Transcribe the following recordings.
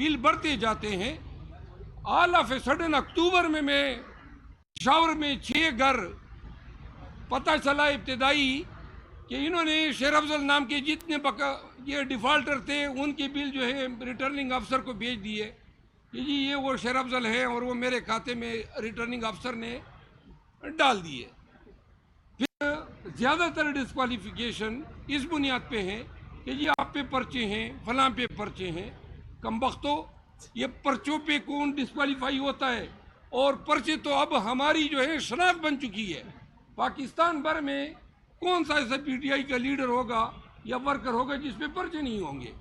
بل بڑھتے جاتے ہیں. آل آف اے سڈن اکتوبر میں پشاور میں 6 گھر پتہ چلا ابتدائی کہ انہوں نے شیر افضل نام کے جتنے یہ ڈیفالٹر تھے ان کے بل جو ہے ریٹرننگ افسر کو بھیج دیے کہ جی یہ وہ شیر افضل ہے اور وہ میرے کھاتے میں ریٹرننگ افسر نے ڈال دیے. پھر زیادہ تر ڈسکوالیفیکیشن اس بنیاد پہ ہیں کہ جی آپ پہ پرچے ہیں، فلاں پہ پرچے ہیں. کم بختو، یہ پرچوں پہ کون ڈسکوالیفائی ہوتا ہے؟ اور پرچے تو اب ہماری جو ہے شناخت بن چکی ہے. پاکستان بھر میں کون سا ایسا پی ٹی آئی کا لیڈر ہوگا یا ورکر ہوگا جس پہ پرچے نہیں ہوں گے؟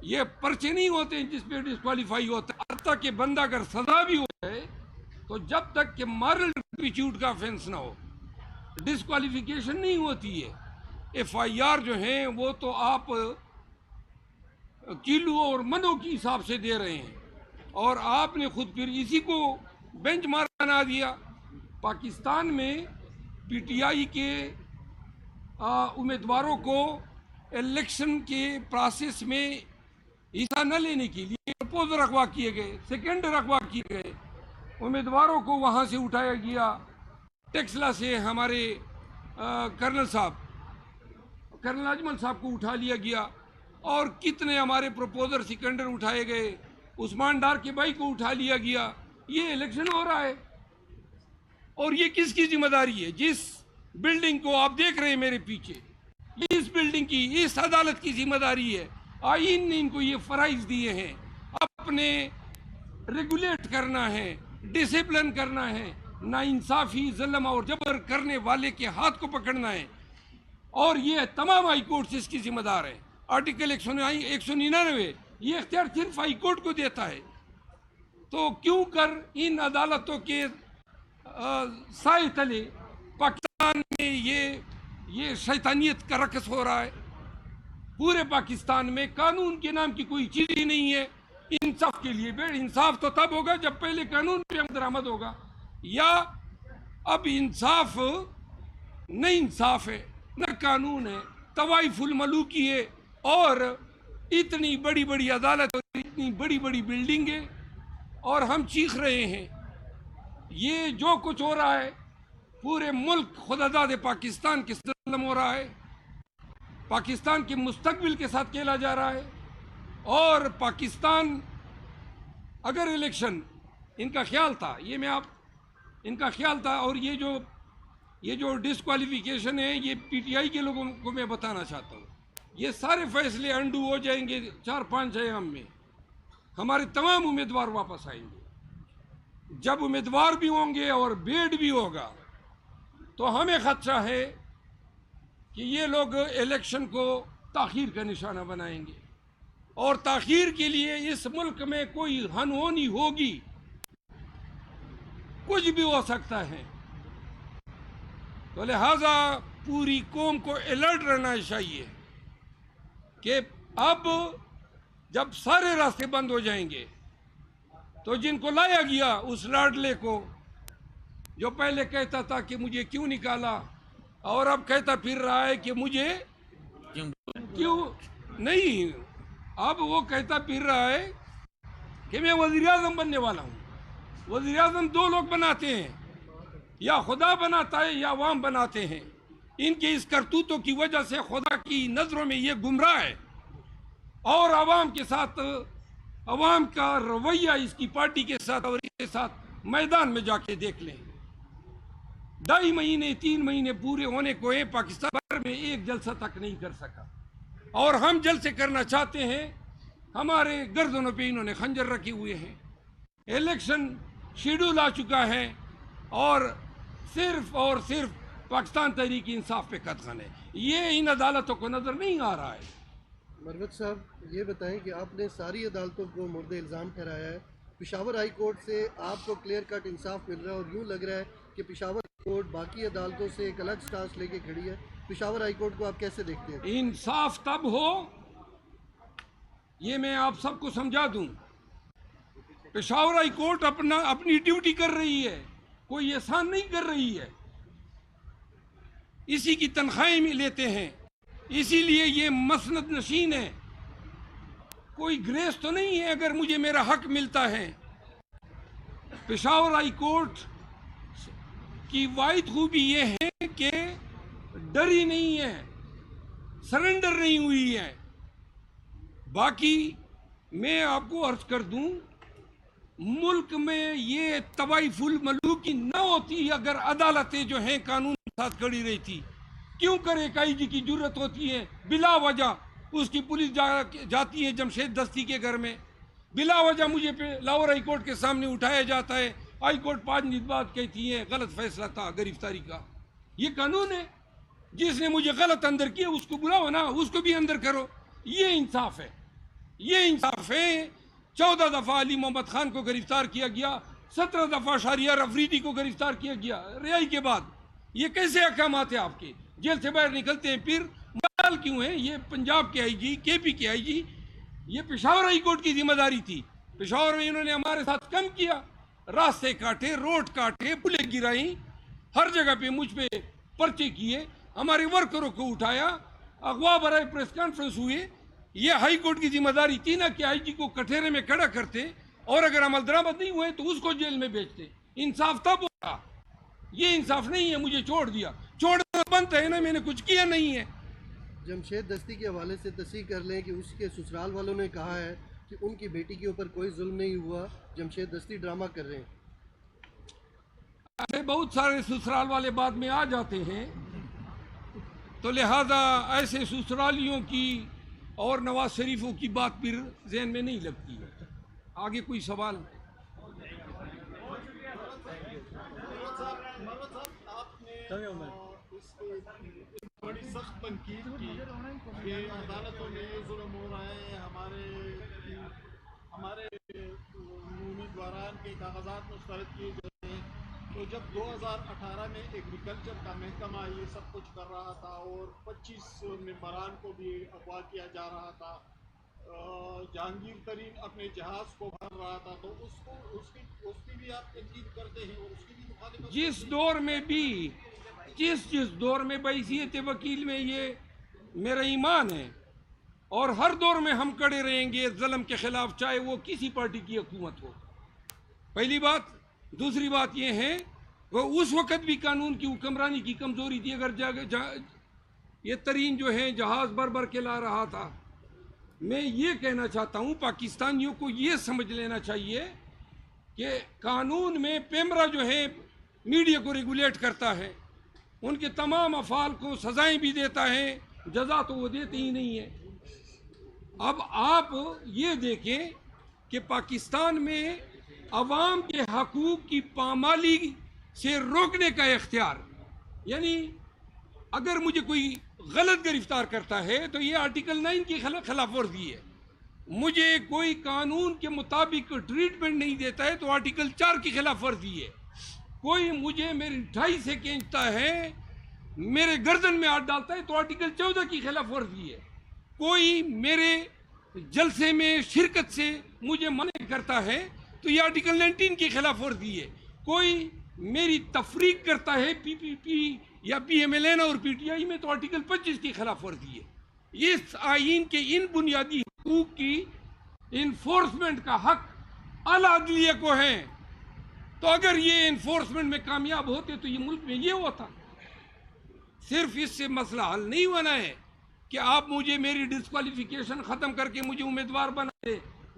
یہ پرچے نہیں ہوتے ہیں جس پہ ڈسکوالیفائی ہوتا ہے. حتیٰ کہ بندہ اگر سزا بھی ہو جائے تو جب تک کہ مارل ٹرپیچیوڈ کا آفینس نہ ہو ڈسکوالیفیکیشن نہیں ہوتی ہے. ایف آئی آر جو ہیں وہ تو آپ کلو اور منوں کی حساب سے دے رہے ہیں اور آپ نے خود پھر اسی کو بینچ مارک بنا دیا. پاکستان میں پی ٹی آئی کے امیدواروں کو الیکشن کے پروسیس میں حصہ نہ لینے کے لیے پرپوزل رکھوا کیے گئے، سیکنڈ رکھوا کیے گئے. امیدواروں کو وہاں سے اٹھایا گیا. ٹیکسلا سے ہمارے کرنل اجمل صاحب کو اٹھا لیا گیا اور کتنے ہمارے پروپوزر سیکنڈر اٹھائے گئے. عثمان ڈار کے بھائی کو اٹھا لیا گیا. یہ الیکشن ہو رہا ہے اور یہ کس کی ذمہ داری ہے؟ جس بلڈنگ کو آپ دیکھ رہے ہیں میرے پیچھے، اس بلڈنگ کی، اس عدالت کی ذمہ داری ہے. آئین نے ان کو یہ فرائض دیے ہیں، اپنے ریگولیٹ کرنا ہے، ڈسپلن کرنا ہے، ناانصافی، ظلم اور جبر کرنے والے کے ہاتھ کو پکڑنا ہے. اور یہ تمام ہائی کورٹس اس کی ذمہ دار ہیں. آرٹیکل 199 یہ اختیار صرف ہائی کورٹ کو دیتا ہے. تو کیوں کر ان عدالتوں کے سائے تلے پاکستان میں یہ شیطانیت کا رقص ہو رہا ہے؟ پورے پاکستان میں قانون کے نام کی کوئی چیز ہی نہیں ہے. انصاف کے لیے انصاف تو تب ہوگا جب پہلے قانون پہ عمل درآمد ہوگا. یا اب انصاف نہ انصاف ہے نہ قانون ہے، طوائف الملوکی ہے اور اتنی بڑی بڑی عدالت اور اتنی بڑی بڑی بلڈنگیں اور ہم چیخ رہے ہیں. یہ جو کچھ ہو رہا ہے پورے ملک خداداد پاکستان کے ظلم ہو رہا ہے. پاکستان کے مستقبل کے ساتھ کھیلا جا رہا ہے. اور پاکستان اگر الیکشن ان کا خیال تھا، ان کا خیال تھا، اور یہ جو ڈسکوالیفیکیشن ہے یہ پی ٹی آئی کے لوگوں کو میں بتانا چاہتا ہوں، یہ سارے فیصلے انڈو ہو جائیں گے 4-5 ایام میں. ہمارے تمام امیدوار واپس آئیں گے. جب امیدوار بھی ہوں گے اور بیڈ بھی ہوگا تو ہمیں خدشہ ہے کہ یہ لوگ الیکشن کو تاخیر کا نشانہ بنائیں گے اور تاخیر کے لیے اس ملک میں کوئی ہنہونی ہوگی، کچھ بھی ہو سکتا ہے. تو لہٰذا پوری قوم کو الرٹ رہنا چاہیے کہ اب جب سارے راستے بند ہو جائیں گے تو جن کو لایا گیا اس لاڈلے کو جو پہلے کہتا تھا کہ مجھے کیوں نکالا اور اب کہتا پھر رہا ہے کہ مجھے کیوں نہیں، اب وہ کہتا پھر رہا ہے کہ میں وزیر اعظم بننے والا ہوں. وزیر اعظم 2 لوگ بناتے ہیں، یا خدا بناتا ہے یا عوام بناتے ہیں. ان کے اس کرتوتوں کی وجہ سے خدا کی نظروں میں یہ گمراہ ہے اور عوام کے ساتھ، عوام کا رویہ اس کی پارٹی کے ساتھ اور اس کے ساتھ میدان میں جا کے دیکھ لیں. 2.5 مہینے 3 مہینے پورے ہونے کو ہے، پاکستان بھر میں ایک جلسہ تک نہیں کر سکا اور ہم جلسے کرنا چاہتے ہیں. ہمارے گردنوں پہ انہوں نے خنجر رکھے ہوئے ہیں. الیکشن شیڈول آ چکا ہے اور صرف پاکستان تحریک انصاف پہ قدغن ہے. یہ ان عدالتوں کو نظر نہیں آ رہا ہے. مروت صاحب یہ بتائیں کہ آپ نے ساری عدالتوں کو مورد الزام ٹھہرایا ہے. پشاور ہائی کورٹ سے آپ کو کلیئر کٹ انصاف مل رہا ہے اور یوں لگ رہا ہے کہ پشاور ہائی کورٹ باقی عدالتوں سے ایک الگ سٹانس لے کے کھڑی ہے. پشاور ہائی کورٹ کو آپ کیسے دیکھتے ہیں؟ انصاف تب ہو، یہ میں آپ سب کو سمجھا دوں. پشاور ہائی کورٹ اپنی ڈیوٹی کر رہی ہے، کوئی احسان نہیں کر رہی ہے. اسی کی تنخواہیں میں لیتے ہیں، اسی لیے یہ مسند نشین ہے. کوئی گریس تو نہیں ہے اگر مجھے میرا حق ملتا ہے. پشاور ہائی کورٹ کی واحد خوبی یہ ہے کہ ڈری نہیں ہے, سرنڈر نہیں ہوئی ہے. باقی میں آپ کو عرض کر دوں, ملک میں یہ طوائف الملوکی نہ ہوتی اگر عدالتیں جو ہیں قانون کے ساتھ کھڑی رہتی. کیوں کر ایک آئی جی کی جرت ہوتی ہے بلا وجہ اس کی پولیس جاتی ہے جمشید دستی کے گھر میں, بلا وجہ مجھے لاہور ہائی کورٹ کے سامنے اٹھایا جاتا ہے. ہائی کورٹ 5 دن بعد کہتی ہے غلط فیصلہ تھا گرفتاری کا. یہ قانون ہے, جس نے مجھے غلط اندر کیا اس کو بلاؤ نا, اس کو بھی اندر کرو. یہ انصاف ہے, یہ انصاف ہے. 14 دفعہ علی محمد خان کو گرفتار کیا گیا, 17 دفعہ شہریار افریدی کو گرفتار کیا گیا رہائی کے بعد. یہ کیسے احکامات ہیں آپ کے؟ جیل سے باہر نکلتے ہیں پھر مال کیوں ہیں؟ یہ پنجاب کے آئی جی, کے پی کے آئی جی, یہ پشاور ہائی کورٹ کی ذمہ داری تھی. پشاور میں انہوں نے ہمارے ساتھ کم کیا, راستے کاٹے, روڈ کاٹے, پلیں گرائیں, ہر جگہ پہ مجھ پہ پرچے کیے, ہمارے ورکروں کو اٹھایا, اغوا برائے پریس کانفرنس ہوئے. یہ ہائی کورٹ کی ذمہ داری تھی نا کہ آئی جی کو کٹہرے میں کھڑا کرتے, اور اگر عمل درآمد نہیں ہوئے تو اس کو جیل میں بھیجتے. انصاف تب ہوگا. یہ انصاف نہیں ہے, مجھے چھوڑ دیا. چھوڑنا بنتا ہے نا, میں نے کچھ کیا نہیں ہے. جمشید دستی کے حوالے سے تصحیح کر لیں کہ اس کے سسرال والوں نے کہا ہے کہ ان کی بیٹی کے اوپر کوئی ظلم نہیں ہوا, جمشید دستی ڈرامہ کر رہے ہیں. ایسے بہت سارے سسرال والے بعد میں آ جاتے ہیں, تو لہذا ایسے سسرالیوں کی اور نواز شریفوں کی بات پھر ذہن میں نہیں لگتی ہے. آگے کوئی سوال؟ بڑی سخت تنقید کی کہ عدالتوں میں یہ ظلم ہو رہا ہے, ہمارے امیدواران کے کاغذات مسترد کیے جاتے ہیں. تو جب 2018 میں ایگریکلچر کا محکمہ یہ سب کچھ کر رہا تھا اور 25 ممبران کو بھی اغوا کیا جا رہا تھا, جہانگیر ترین اپنے جہاز کو بھر رہا تھا, تو اس کی بھی آپ تنقید کرتے ہیں اور اس کی بھی مخالفت. جس دور میں بھی جس دور میں بحیثیت وکیل میں یہ میرا ایمان ہے, اور ہر دور میں ہم کڑے رہیں گے ظلم کے خلاف, چاہے وہ کسی پارٹی کی حکومت ہو. پہلی بات. دوسری بات یہ ہے وہ اس وقت بھی قانون کی حکمرانی کی کمزوری تھی. اگر یہ ترین جو ہے جہاز بھر کے لا رہا تھا. میں یہ کہنا چاہتا ہوں پاکستانیوں کو یہ سمجھ لینا چاہیے کہ قانون میں پیمرا جو ہے میڈیا کو ریگولیٹ کرتا ہے, ان کے تمام افعال کو سزائیں بھی دیتا ہے, جزا تو وہ دیتے ہی نہیں ہے. اب آپ یہ دیکھیں کہ پاکستان میں عوام کے حقوق کی پامالی سے روکنے کا اختیار, یعنی اگر مجھے کوئی غلط گرفتار کرتا ہے تو یہ آرٹیکل 9 کی خلاف ورزی ہے. مجھے کوئی قانون کے مطابق ٹریٹمنٹ نہیں دیتا ہے تو آرٹیکل 4 کی خلاف ورزی ہے. کوئی مجھے میری 28 سے کھینچتا ہے, میرے گردن میں ہاتھ ڈالتا ہے تو آرٹیکل 14 کی خلاف ورزی ہے. کوئی میرے جلسے میں شرکت سے مجھے منع کرتا ہے تو یہ آرٹیکل 19 کی خلاف ورزی ہے. کوئی میری تفریق کرتا ہے پی پی پی یا پی ایم ایل این اور پی ٹی آئی میں تو آرٹیکل 25 کی خلاف ورزی ہے. اس آئین کے ان بنیادی حقوق کی انفورسمنٹ کا حق اعلیٰ عدلیہ کو ہے. تو اگر یہ انفورسمنٹ میں کامیاب ہوتے تو یہ ملک میں یہ ہوتا. صرف اس سے مسئلہ حل نہیں ہونا ہے کہ آپ مجھے میری ڈسکوالیفیکیشن ختم کر کے مجھے امیدوار بنا دے.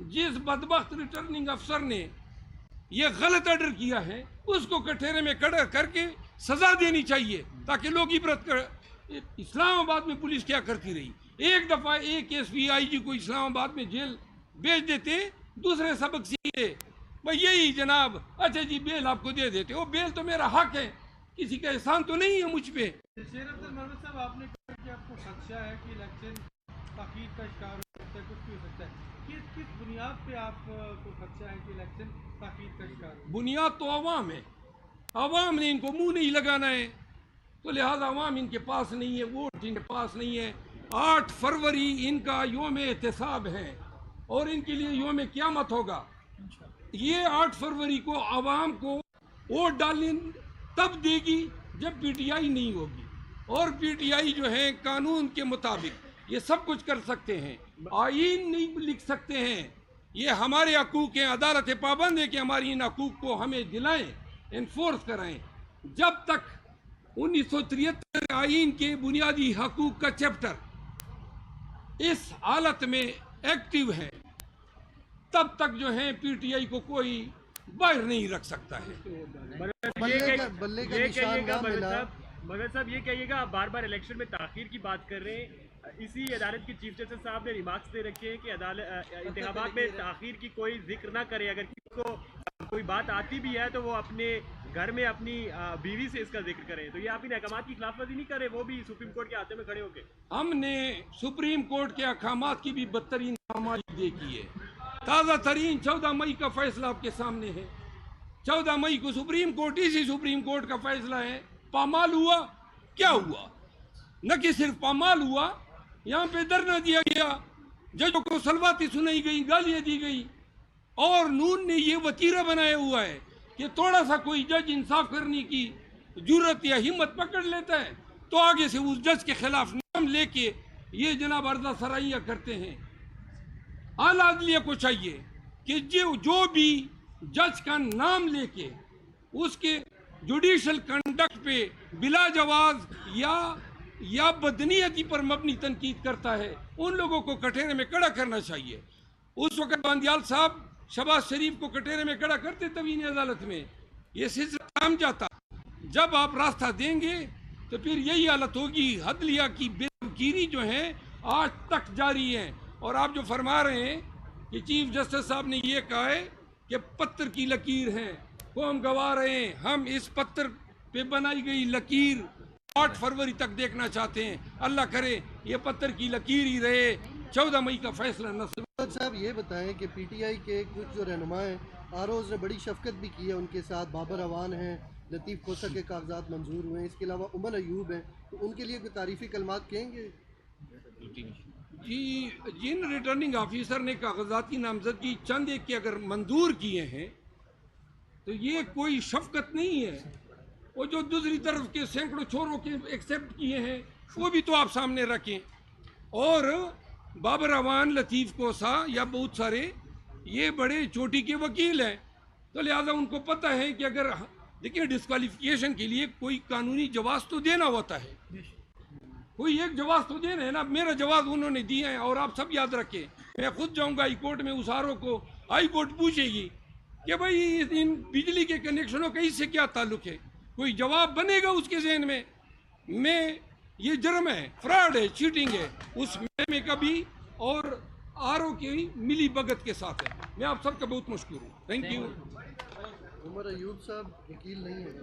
جس بدبخت ریٹرننگ افسر نے یہ غلط آرڈر کیا ہے اس کو کٹہرے میں کھڑا کر کے سزا دینی چاہیے تاکہ لوگ عبرت کر. اسلام آباد میں پولیس کیا کرتی رہی؟ ایک دفعہ ایک ایس پی آئی جی کو اسلام آباد میں جیل بھیج دیتے, دوسرے سبق سیکھتے, بھائی یہی جناب اچھا جی بیل آپ کو دے دیتے. وہ بیل تو میرا حق ہے, کسی کا احسان تو نہیں ہے مجھ پہ. شیر عبد المرود صاحب, آپ نے کہا کہ آپ کو خدشہ ہے کہ الیکشن تاخیر کا شکار ہو سکتا ہے, کچھ بھی ہو سکتا ہے. کس بنیاد پہ آپ کو خدشہ ہے کہ الیکشن تاخیر کا شکار ہو؟ بنیاد تو عوام ہے. عوام نے ان کو منہ نہیں لگانا ہے, تو لہذا عوام ان کے پاس نہیں ہے, ووٹ ان کے پاس نہیں ہے. 8 فروری ان کا یوم احتساب ہے اور ان کے لیے یوم قیامت ہوگا. یہ 8 فروری کو عوام کو ووٹ ڈالنے تب دے گی جب پی ٹی آئی نہیں ہوگی, اور پی ٹی آئی جو ہے قانون کے مطابق یہ سب کچھ کر سکتے ہیں، آئین نہیں لکھ سکتے ہیں. یہ ہمارے حقوق ہیں، عدالت پابند ہے کہ ہماری ان حقوق کو ہمیں دلائیں، انفورس کرائیں. جب تک 1973 آئین کے بنیادی حقوق کا چیپٹر اس حالت میں ایکٹیو ہے، تب تک جو ہے پی ٹی آئی کو کوئی باہر نہیں رکھ سکتا ہے. بلے کا نشان نہ ملا. مگر صاحب یہ کہیے گا، آپ بار بار الیکشن میں تاخیر کی بات کر رہے ہیں. اسی عدالت کے چیف جسٹس صاحب نے ریمارکس دے رکھے ہیں کہ انتخابات میں تاخیر کی کوئی ذکر نہ کرے. اگر کسی کو کوئی بات آتی بھی ہے تو وہ اپنے گھر میں اپنی بیوی سے اس کا ذکر کریں. تو یہ آپ ان احکامات کی خلاف ورزی نہیں کر رہے، وہ بھی سپریم کورٹ کے ہاتھے میں کھڑے ہو کے؟ ہم نے سپریم کورٹ کے احکامات کی بھی بدترین نامزدگی دیکھی ہے. تازہ ترین 14 مئی کا فیصلہ آپ کے سامنے ہے. 14 مئی کو سپریم کورٹ، اسی سپریم کورٹ کا فیصلہ ہے. پامال ہوا، کیا ہوا؟ نہ کہ صرف پامال ہوا، یہاں پہ دھرنا دیا گیا، ججوں کو سلواتی سنائی گئی، گالیاں دی گئی، اور نون نے یہ وتیرہ بنایا ہوا ہے کہ تھوڑا سا کوئی جج انصاف کرنے کی جرت یا ہمت پکڑ لیتا ہے تو آگے سے اس جج کے خلاف نام لے کے یہ جناب عرضہ سرائیاں کرتے ہیں. اعلیٰ عدلیہ کو چاہیے کہ جو بھی جج کا نام لے کے اس کے جوڈیشل کنڈکٹ پہ بلا جواز یا بدنیتی پر مبنی تنقید کرتا ہے، ان لوگوں کو کٹہرے میں کھڑا کرنا چاہیے. اس وقت باندیال صاحب شہباز شریف کو کٹہرے میں کھڑا کرتے توہین عدالت میں، یہ سلسلہ تھام جاتا. جب آپ راستہ دیں گے تو پھر یہی حالت ہوگی. عدلیہ کی بے وقیری جو ہے آج تک جاری ہے. اور آپ جو فرما رہے ہیں کہ چیف جسٹس صاحب نے یہ کہا ہے کہ پتھر کی لکیر ہے، وہ ہم گوا رہے ہیں. ہم اس پتھر پہ بنائی گئی لکیر 8 فروری تک دیکھنا چاہتے ہیں. اللہ کرے یہ پتھر کی لکیر ہی رہے، 14 مئی کا فیصلہ نہ. صاحب یہ بتائیں کہ پی ٹی آئی کے کچھ جو رہنما ہیں، آروز نے بڑی شفقت بھی کی ہے ان کے ساتھ. بابر اعوان ہیں، لطیف کھوسہ کے کاغذات منظور ہوئے ہیں، اس کے علاوہ عمر ایوب ہیں، تو ان کے لیے کوئی تعریفی کلمات کہیں گے؟ جی، جن ریٹرننگ آفیسر نے کاغذاتی نامزدگی چند ایک کے اگر منظور کیے ہیں تو یہ کوئی شفقت نہیں ہے. وہ جو دوسری طرف کے سینکڑوں چھوڑوں کے ایکسیپٹ کیے ہیں وہ بھی تو آپ سامنے رکھیں. اور بابر اعوان، لطیف کوسہ یا بہت سارے یہ بڑے چوٹی کے وکیل ہیں، تو لہٰذا ان کو پتہ ہے کہ اگر دیکھیں ڈسکوالیفیکیشن کے لیے کوئی قانونی جواز تو دینا ہوتا ہے، کوئی ایک جواز تو دینا ہے نا. میرا جواز انہوں نے دیا ہے. اور آپ سب یاد رکھیں، میں خود جاؤں گا ہائی کورٹ میں، اس آرو کو ہائی کورٹ پوچھے گی کہ بھائی ان بجلی کے کنیکشنوں کا اس سے کیا تعلق ہے. کوئی جواب بنے گا اس کے ذہن میں یہ جرم ہے، فراڈ ہے، چیٹنگ ہے. اس میں کبھی اور آرو کی ملی بھگت کے ساتھ ہے. میں آپ سب کا بہت مشکور ہوں. Thank you. عمر ایوب صاحب وکیل نہیں ہیں.